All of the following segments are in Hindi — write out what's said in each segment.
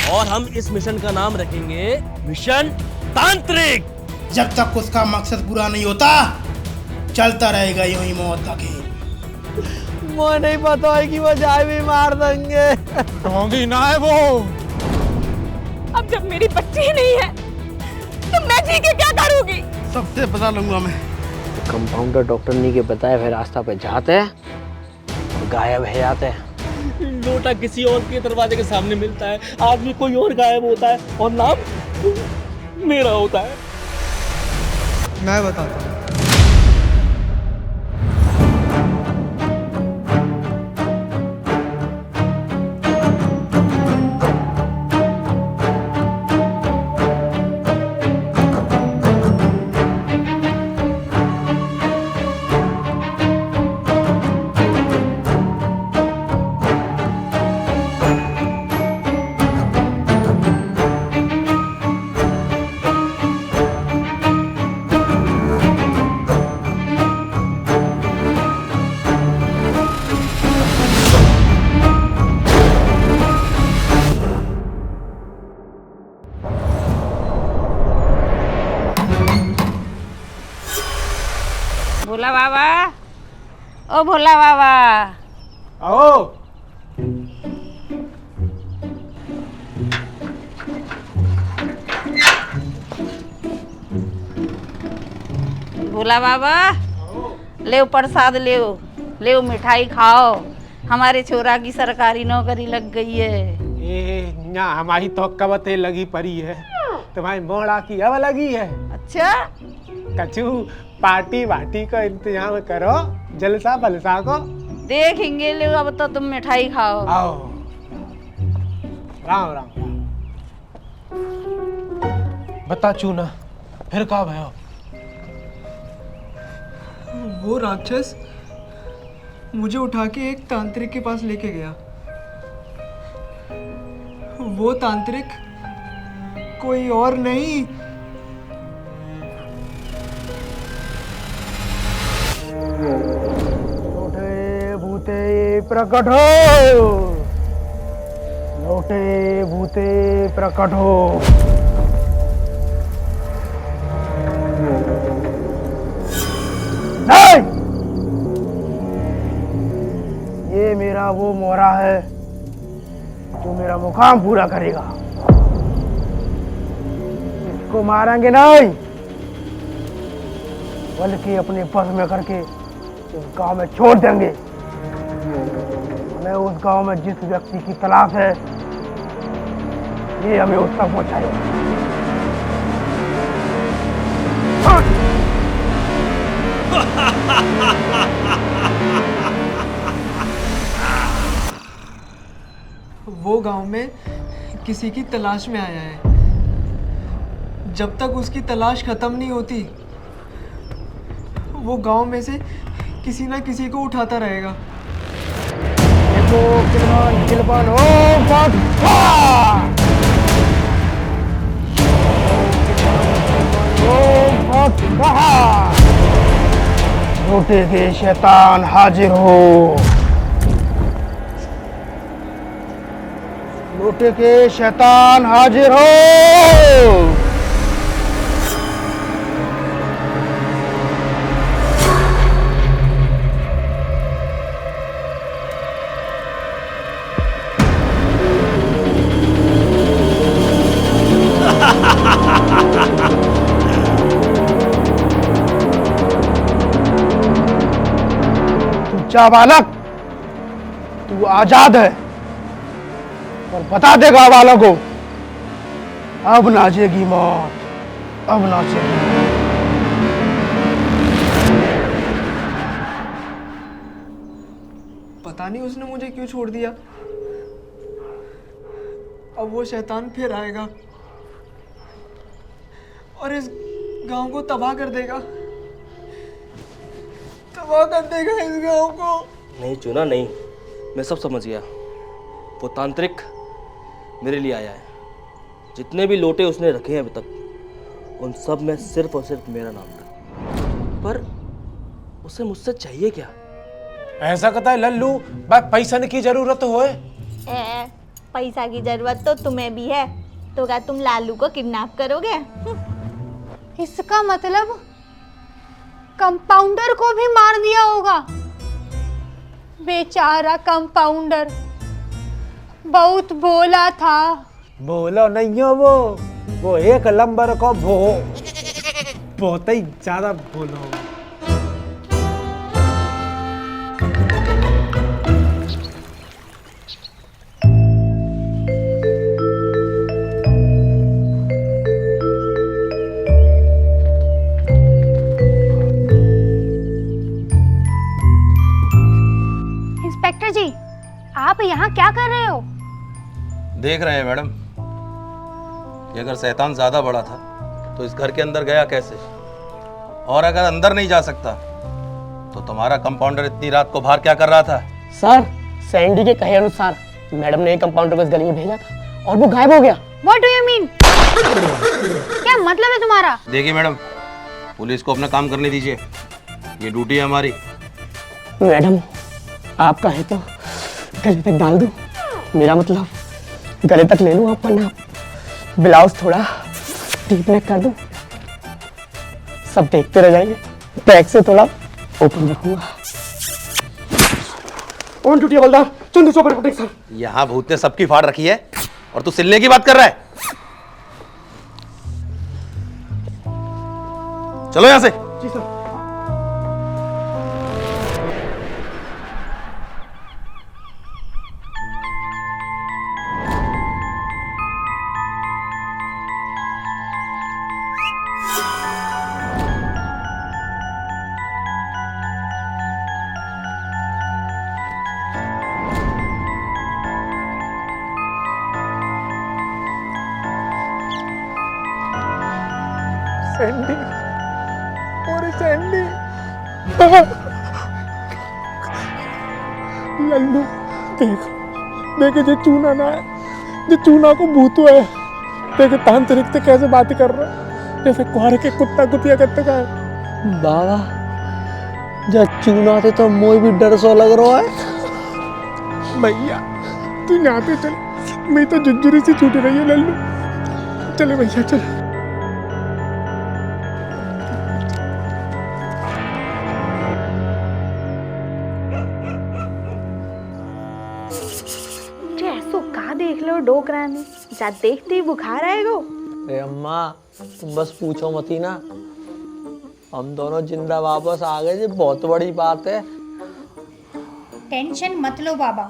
और हम इस मिशन का नाम रखेंगे मिशन तांत्रिक। जब तक उसका मकसद पूरा नहीं होता चलता रहेगा यूं ही मौत का खेल। मुझे नहीं पता है कि वो जाए भी मार देंगे। ढोंगी ना है वो। अब जब मेरी बच्ची ही नहीं है तो मैं जी के क्या करूंगी? सबसे बता लूंगा मैं। कंपाउंडर डॉक्टर नी के बताए फिर रास्ता पे जाते हैं और गायब है जाते हैं। लोटा किसी और के दरवाजे के सामने मिलता है, आदमी कोई और गायब होता है और नाम मेरा होता है। मैं बताता हूँ। भोला बाबा, ओ भोला बाबा। आओ। भोला बाबा, ले प्रसाद ले मिठाई खाओ। हमारे छोरा की सरकारी नौकरी लग गई है। ए ना हमारी तो कबते लगी पड़ी है, तुम्हारी मोड़ा की अब लगी है। अच्छा, कछु पार्टी वार्टी का इंतजाम करो, जलसा बलसा को देखेंगे। ले अब तो तुम मिठाई खाओ। आओ। राम राम। बता चूना फिर कहाँ भयो? वो राक्षस मुझे उठा के एक तांत्रिक के पास लेके गया। वो तांत्रिक कोई और नहीं, लोटे भूते प्रकट हो, लोटे भूते प्रकट हो। नहीं, ये मेरा वो मोहरा है जो मेरा मुकाम पूरा करेगा। इसको मारेंगे नहीं, बल्कि अपने बस में करके इस गांव में छोड़ देंगे। हमें उस गांव में जिस व्यक्ति की तलाश है, ये हमें उस तक पहुंचाएगा। वो गांव में किसी की तलाश में आया है। जब तक उसकी तलाश खत्म नहीं होती, वो गांव में से किसी ना किसी को उठाता रहेगा। देखो किलमान किलमान हो फट रोटे के शैतान हाजिर हो, लोटे के शैतान हाजिर हो। जा बालक, तू आजाद है, पर बता दे गाँव वालों को, अब नाचेगी मौत, अब नाचेगी। पता नहीं उसने मुझे क्यों छोड़ दिया। अब वो शैतान फिर आएगा और इस गांव को तबाह कर देगा, तबाह कर देगा इस गांव को। नहीं चुना नहीं, मैं सब समझ गया। वो तांत्रिक मेरे लिए आया है। जितने भी लोटे उसने रखे हैं अभी तक, उन सब में सिर्फ और सिर्फ मेरा नाम था। पर उसे मुझसे चाहिए क्या? ऐसा कहता है लल्लू, भाई पैसा की जरूरत होए। पैसा की जरूरत तो तुम्हें भी है, तो क्या तुम लालू को किडनैप करोगे? इसका मतलब कंपाउंडर को भी मार दिया होगा। बेचारा कंपाउंडर बहुत भोला था। बोलो नहीं हो वो एक नंबर को बहुत ही ज्यादा बोलो। इंस्पेक्टर जी, आप यहाँ क्या कर रहे हो? देख रहे हैं मैडम कि अगर शैतान ज्यादा बड़ा था तो इस घर के अंदर गया कैसे, और अगर अंदर नहीं जा सकता तो तुम्हारा कंपाउंडर इतनी रात को बाहर क्या कर रहा था? सर, सैंडी के कहे अनुसार मैडम ने एक कंपाउंडर को इस गली में भेजा था और वो गायब हो गया। What do you mean? क्या मतलब है तुम्हारा? देखिए मैडम, पुलिस को अपना काम करने दीजिए, ये ड्यूटी है हमारी। मैडम, आप कहे तो गले तक डाल दूं, मेरा मतलब गले तक ले लूं आपका नाप, ब्लाउज थोड़ा डीप नेक कर दूं, सब देखते रह जाएंगे, बैग से थोड़ा ओपन रखूंगा। On duty havildar, Chandu Chowk reporting sir. यहाँ भूत ने सबकी फाड़ रखी है और तू सिलने की बात कर रहा है? चलो यहाँ से। जी सर। सैंडी और सैंडी लल्लू देख जो चूना ना है, जो चूना को भूत है, देख तांत्रिक से कैसे बात कर रहा है, जैसे कुआरे के कुत्ता कुतिया करते का है। बाबा, जब चूना थे तो मोई भी डर सो लग रहा है। भैया तू यहाँ पे चल, मैं तो झुंझुरी से छूट रही है लल्लू। चले भैया चल। देख लो डोकरा ने जा देखते ही बुखार आएगा। अरे अम्मा, तुम बस पूछो मत ही ना, हम दोनों जिंदा वापस आ गए, ये बहुत बड़ी बात है। टेंशन मत लो बाबा,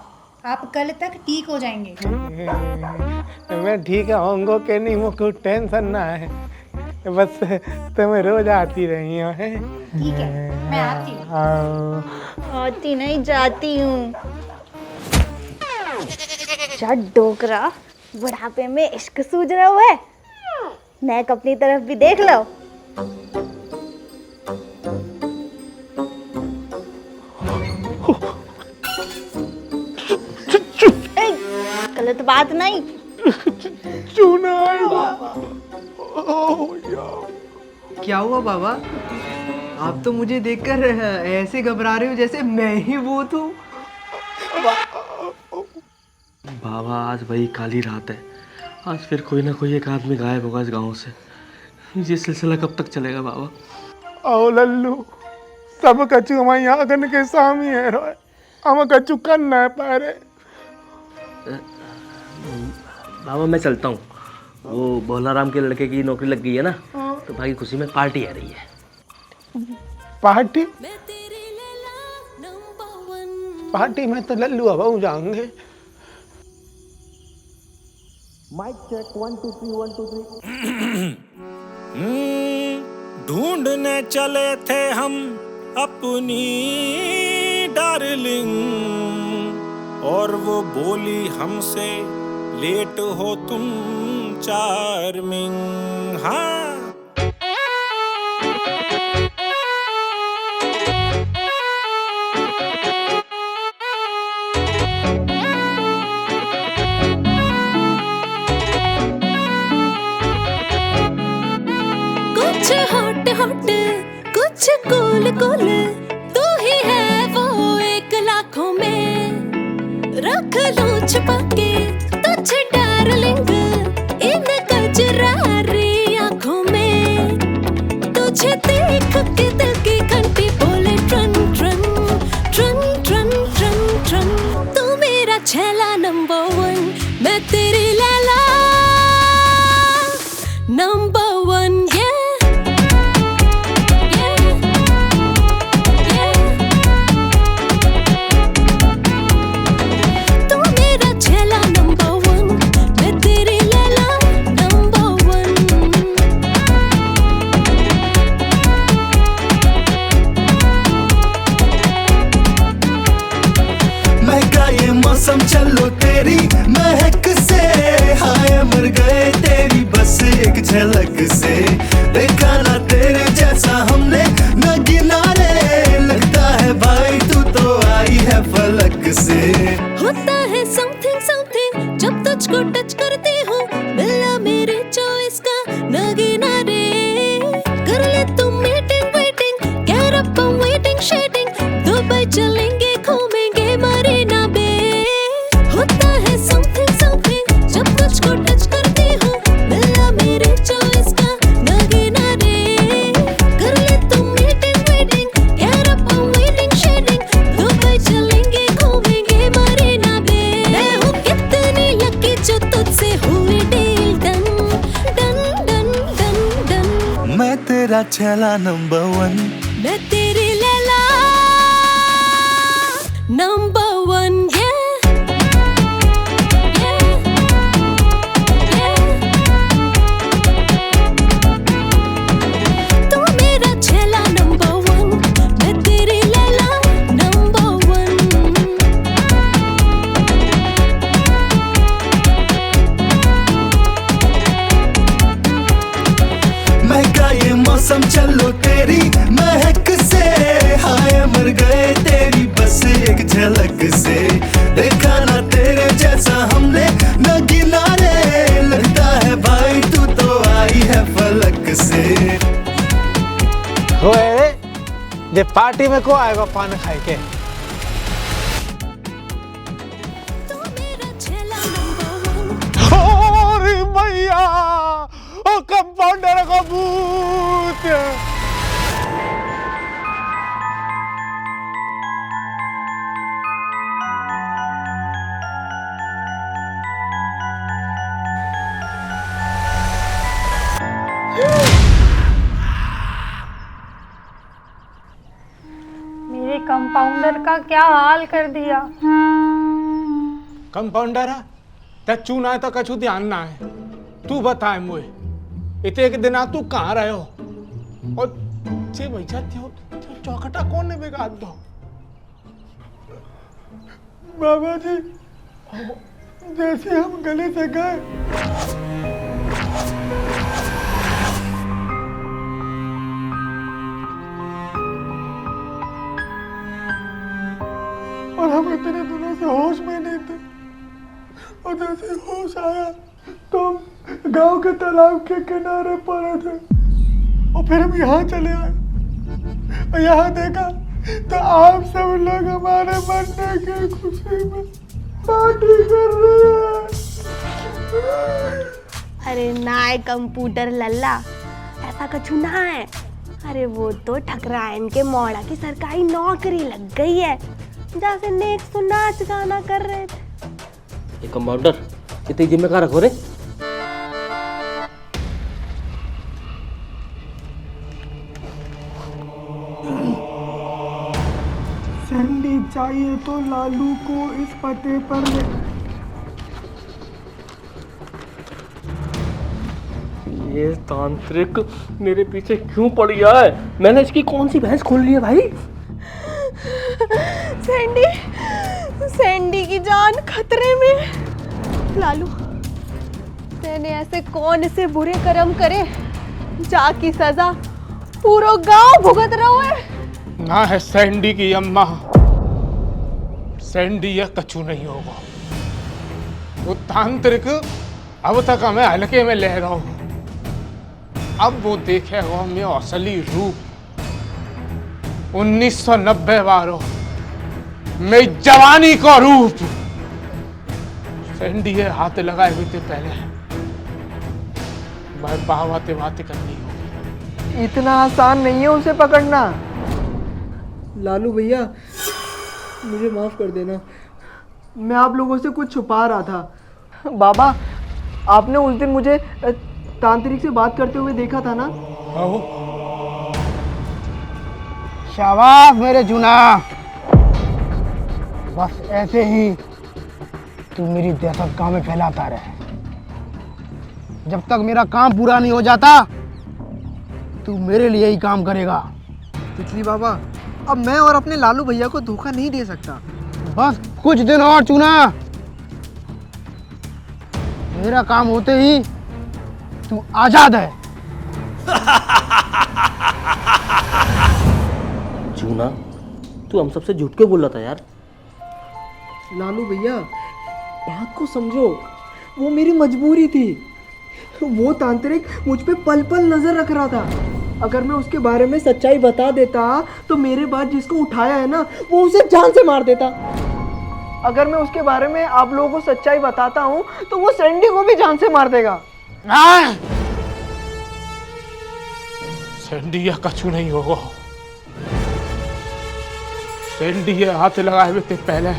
आप कल तक ठीक हो जाएंगे। मैं ठीक होऊंगा कि नहीं, मुझको टेंशन ना है, बस तुम्हें रोज आती रही है। ठीक है, मैं आती हूँ। आती नहीं, जाती हूँ। जा डोकरा, बुढ़ापे में इश्क सूझ रहा हुआ है, नेक अपनी तरफ भी देख लो। गलत बात नहीं। चूना क्या हुआ बाबा? आप तो मुझे देखकर ऐसे घबरा रहे हो जैसे मैं ही भूत हूँ। बाबा, आज वही काली रात है, आज फिर कोई ना कोई एक आदमी गायब होगा इस गांव से। ये सिलसिला कब तक चलेगा बाबा? ओ लल्लू, सब कछु हमारे यहाँ आंगन के सामने है रोए, हम कछु कर ना पा रहे। बाबा मैं चलता हूँ, वो भोलाराम के लड़के की नौकरी लग गई है ना, तो भाई खुशी में पार्टी आ रही है। पार्टी? पार्टी में तो लल्लू अब जाएंगे। Mic check 1 2 3 1 2 3। ढूंढने चले थे हम अपनी डार्लिंग, और वो बोली हमसे लेट हो तुम चार्मिंग। हाँ कुछ हॉट हॉट, कुछ कूल कूल, तू ही है वो 1 लाखों में, रख लूं छुपा के तो मौसम चलो तेरी महक से, हाय मर गए तेरी बस एक झलक से। देखा ना तेरे जैसा हमने न किनारे, लगता है भाई तू तो आई है फलक से। होता है समथिंग समथिंग जब तुझको टच करती हूँ, मिला मेरे चॉइस का नगीना रे। कर ले तुम meeting waiting, get up I'm waiting shedding, Dubai चलेंगे घूमेंगे मरीना बे। होता है समथिंग समथिंग जब तुझको टच करती हूँ, मिला मेरे चॉइस का नगीना रे। कर ले तुम meeting waiting, get up I'm waiting shedding, Dubai चलेंगे घूमेंगे मरीना बे। मैं हूँ कितनी लकी जो तुझसे हुई deal done done done done done. मैं तेरा छेला नंबर 1, मैं तेरी लैला नंबर 1 तू मेरा छेला नंबर 1, मैं तेरी लैला नंबर 1। महका ये मौसम चलो तेरी महक से, हाय मर गए तेरी बस एक झलक से। देखा ना तेरे जैसा हमने न किनारे, लगता है भाई तू तो आई है फलक से। होए जे पार्टी में को आएगा पान खाए के? तू मेरा छेला नंबर 1। अरे भैया ओ कंपाउंडर का भूत। मेरे कंपाउंडर का क्या हाल कर दिया। कंपाउंडर ते चूना है तो कछु ध्यान ना है। तू बताए मुझे इतने एक दिन तू कहाँ रहे हो और जे भैया थे चौखटा कौन ने बिगाड़ दो? बाबा जी जैसे हम गले से गए और हम इतने दिनों से होश में नहीं थे, और जैसे होश आया तो हम गांव के तालाब के किनारे पड़े थे और फिर हम यहाँ चले आए और यहाँ देखा तो आप सब लोग हमारे मरने की खुशी में पार्टी कर रहे हैं। अरे ना है कंप्यूटर लल्ला, ऐसा कछु ना है। अरे वो तो ठकरायन के मोड़ा की सरकारी नौकरी लग गई है, जैसे नेक्स्ट तो नाच गाना कर रहे थे। ये कंपाउंडर इतनी जिम्मेदार रखो रे। सैंडी चाहिए तो लालू को इस पते पर ले। ये तांत्रिक मेरे पीछे क्यों पड़ गया है? मैंने इसकी कौन सी भैंस खोल ली है भाई? सैंडी, सैंडी की जान खतरे में। लालू तेने ऐसे कौन से बुरे कर्म करे जाकी सजा पूरा गांव भुगत रहा है। ना है सैंडी की अम्मा, सैंडी यह कछु नहीं होगा। वो तांत्रिक अब तक हमें हल्के में ले रहा हूं, अब वो देखेगा मैं असली रूप। 1990 वालों मैं जवानी का रूप। सैंडी ये हाथ लगाए हुए थे पहले, मैं बातें बातें करनी होगी। इतना आसान नहीं है उसे पकड़ना। लालू भैया मुझे माफ कर देना, मैं आप लोगों से कुछ छुपा रहा था। बाबा आपने उस दिन मुझे तांत्रिक से बात करते हुए देखा था ना? शाबाश मेरे जुना, बस ऐसे ही तू मेरी दहशत गांव में फैलाता रहे। जब तक मेरा काम पूरा नहीं हो जाता तू मेरे लिए ही काम करेगा। तितली बाबा अब मैं और अपने लालू भैया को धोखा नहीं दे सकता। बस कुछ दिन और चूना, मेरा काम होते ही तू आजाद है। चूना, तू हम सबसे झूठ क्यों बोल रहा था यार? लालू भैया बात को समझो, वो मेरी मजबूरी थी। वो तांत्रिक मुझ पे पल पल नजर रख रहा था। अगर मैं उसके बारे में सच्चाई बता देता तो मेरे बाद जिसको उठाया है ना, वो उसे जान से मार देता। अगर मैं उसके बारे में आप लोगों को सच्चाई बताता हूँ तो वो सैंडी को भी जान से मार देगा। सैंडी या कछु नहीं होगा। सैंडी ये हाथ लगाए हुए थे पहले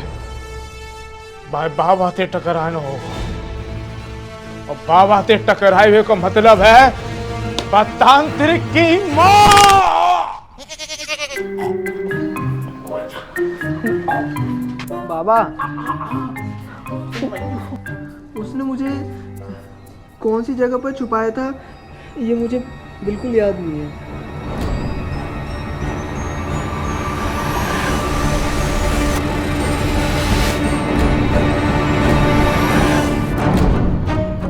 भाई बाबा ते टकराना होगा, और बाबा ते टकराए हुए का मतलब है तांत्रिक की मौत। बाबा, उसने मुझे कौन सी जगह पर छुपाया था ये मुझे बिल्कुल याद नहीं है।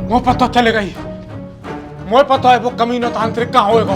वो पता चले गई, मुझे पता है वो कमीना तांत्रिक कहाँ होएगा।